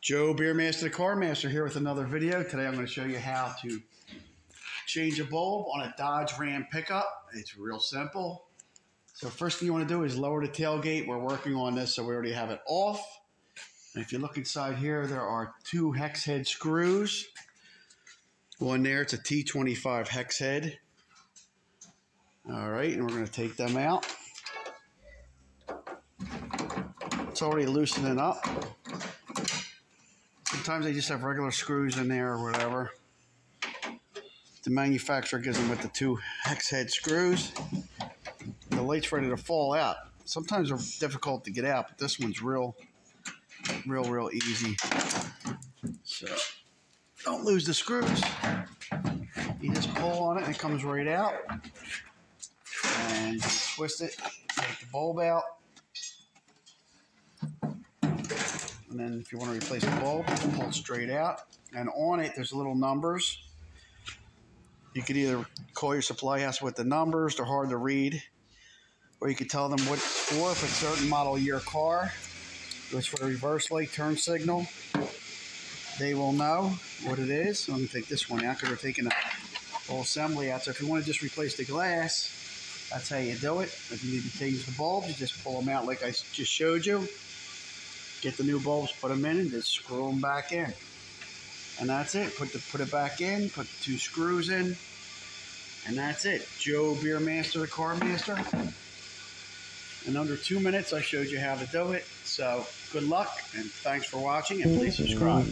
Joe Beermaster the Car Master here with another video. Today I'm going to show you how to change a bulb on a Dodge Ram pickup. It's real simple. So first thing you want to do is lower the tailgate. We're working on this, so we already have it off. And if you look inside here, there are two hex head screws. One there, it's a T25 hex head. All right, and we're going to take them out. It's already loosening up. Sometimes they just have regular screws in there or whatever. The manufacturer gives them with the two hex head screws. The light's ready to fall out. Sometimes they're difficult to get out, but this one's real easy. So don't lose the screws. You just pull on it and it comes right out. And twist it, take the bulb out. And then if you want to replace the bulb, pull it straight out. And on it, there's little numbers. You could either call your supply house with the numbers. They're hard to read. Or you could tell them what it's for. If it's a certain model year car, it's for the reverse light turn signal. They will know what it is. So I'm going to take this one out because we're taking the whole assembly out. So if you want to just replace the glass, that's how you do it. If you need to change the bulbs, you just pull them out like I just showed you. Get the new bulbs, put them in, and just screw them back in. And that's it. Put it back in, put the two screws in, and that's it. Joe Beermaster, the Car Master. In under 2 minutes, I showed you how to do it. So good luck, and thanks for watching, and please subscribe.